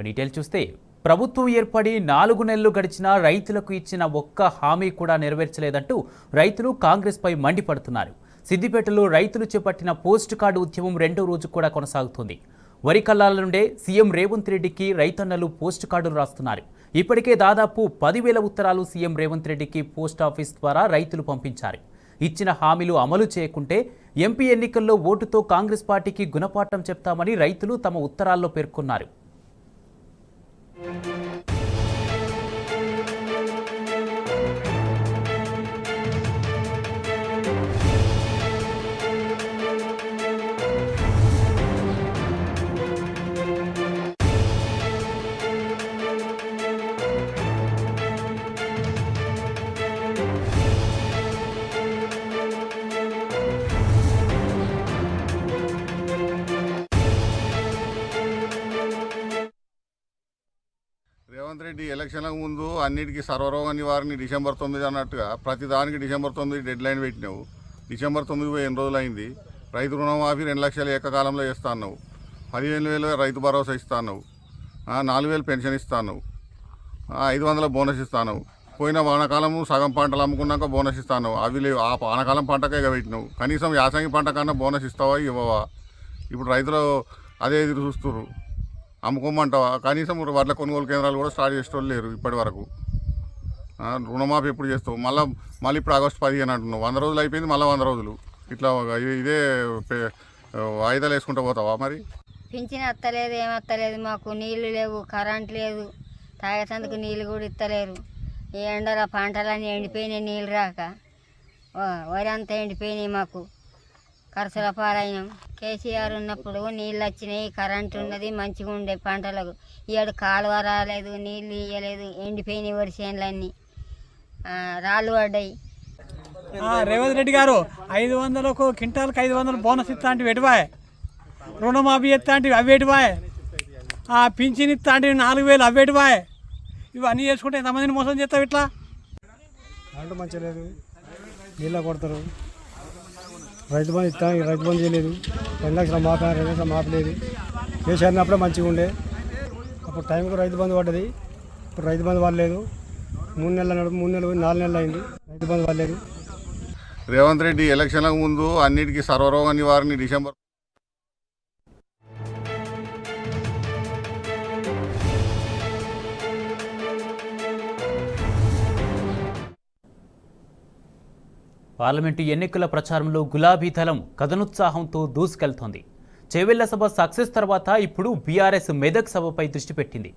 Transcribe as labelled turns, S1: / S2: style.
S1: Detail చూస్తే ప్రభుత్వం ఏర్పడి 4 నెలలు గడిచినా రైతులకు ఇచ్చిన ఒక్క హామీ కూడా నెరవేర్చలేదంటూ రైతులు కాంగ్రెస్పై మండిపడుతున్నారు. సిద్దిపేటలో రైతులు చేపట్టిన పోస్ట్ కార్డు ఉద్యమం రెండో రోజు కూడా కొనసాగుతోంది. వరి కల్లాల నుండే సీఎం రేవంత్ రెడ్డికి రైతన్నలు పోస్ట్ కార్డులు రాస్తున్నారు. ఇప్పటికే దాదాపు 10,000 ఉత్తరాలు సీఎం రేవంత్ రెడ్డికి పోస్ట్ ఆఫీస్ ద్వారా రైతులు పంపించారు. ఇచ్చిన హామీలు అమలు చేయకుంటే ఎంపీ ఎన్నికల్లో ఓటుతో కాంగ్రెస్ పార్టీకి గుణపాఠం చెప్తామని రైతులు తమ ఉత్తరాల్లో పేర్కొన్నారు.
S2: రేవంత్ రెడ్డి ఎలక్షన్లకు ముందు అన్నిటికీ సర్వరోగ నివారణ డిసెంబర్ 9 అన్నట్టుగా ప్రతిదానికి డిసెంబర్ 9 డెడ్ లైన్ పెట్టినావు. డిసెంబర్ 9 పోయి 8 రోజులు అయింది. రైతు రుణమాఫీ 2 లక్షలు ఏకకాలంలో చేస్తా అన్నావు. 15,000 రైతు భరోసా ఇస్తా అన్నావు. 4,000 పెన్షన్ ఇస్తా అన్నావు. 500 బోనస్ ఇస్తాను. పోయిన వానాకాలము సగం పంటలు అమ్ముకున్నాక బోనస్ ఇస్తాను. అవి లేవు. ఆ వానాకాలం పంటకే పెట్టినావు. కనీసం యాసంగి పంట కన్నా బోనస్ ఇస్తావా ఇవ్వవా? ఇప్పుడు రైతులు అదే ఎదురు చూస్తున్నారు. అమ్ముకోమంటావా? కనీసం వడ్ల కొనుగోలు కేంద్రాలు కూడా స్టార్ట్ చేసేవాళ్ళు లేరు ఇప్పటి వరకు. రుణమాఫీ ఎప్పుడు చేస్తావు? మళ్ళీ ఇప్పుడు ఆగస్టు 15 అంటున్నావు. 100 రోజులు అయిపోయింది, మళ్ళీ 100 రోజులు. ఇట్లా ఇదే వాయిదాలు వేసుకుంటూ పోతావా? మరి
S3: పింఛన్ వస్తలేదు, ఏమత్తలేదు. మాకు నీళ్లు లేవు, కరెంట్ లేదు, తాగేందుకు నీళ్ళు కూడా ఇస్తలేరు. ఈ ఎండల పంటలన్నీ ఎండిపోయినాయి, నీళ్ళు రాక వరి అంతా ఎండిపోయినాయి. మాకు కరసల పాలైనాం. కేసీఆర్ ఉన్నప్పుడు నీళ్ళు వచ్చినాయి, కరెంట్ ఉన్నది, మంచిగా ఉండే పంటలకు. ఈడు కాలువ రాలేదు, నీళ్ళు ఇవ్వలేదు, ఎండిపోయినాయి వరి చేనులన్నీ, రాళ్ళు పడ్డాయి.
S4: రేవంత్ రెడ్డి గారు 500కు క్వింటాల్కి 500 బోనస్ ఇస్తా అంటే ఎటువాయ్, రుణమాఫీ ఇస్తా అంటే అవి ఎటువాయ్, పింఛన్ ఇస్తా అంటే 4,000 అవి ఎటువాయ్. ఇవన్నీ చేసుకుంటే ఎంతమందిని మోసం చేస్తావు? ఇట్లా
S5: పంట మంచిగా లేదు, నీళ్ళ కొడతారు. రైతు బంధు ఇస్తా, రైతు బంధు చేయలేదు. 2 లక్షల మాపి 2 లక్షల మాపి లేదు. కేసీఆర్ అప్పుడే మంచిగా ఉండే. అప్పుడు టైంకు రైతు బంధు పడ్డది. ఇప్పుడు రైతు బంధు పడలేదు. 3 నెలలు 4 నెలలు అయింది, రైతు బంధు పడలేదు.
S2: రేవంత్ రెడ్డి ఎలక్షన్లకు ముందు అన్నిటికీ సర్వరోగ నివారణ డిసెంబర్
S1: పార్లమెంటు ఎన్నికల ప్రచారంలో గులాబీ దళం కథనోత్సాహంతో దూసుకెళ్తోంది. చేవెళ్ల సభ సక్సెస్ తర్వాత ఇప్పుడు బీఆర్ఎస్ మెదక్ సభపై దృష్టి పెట్టింది.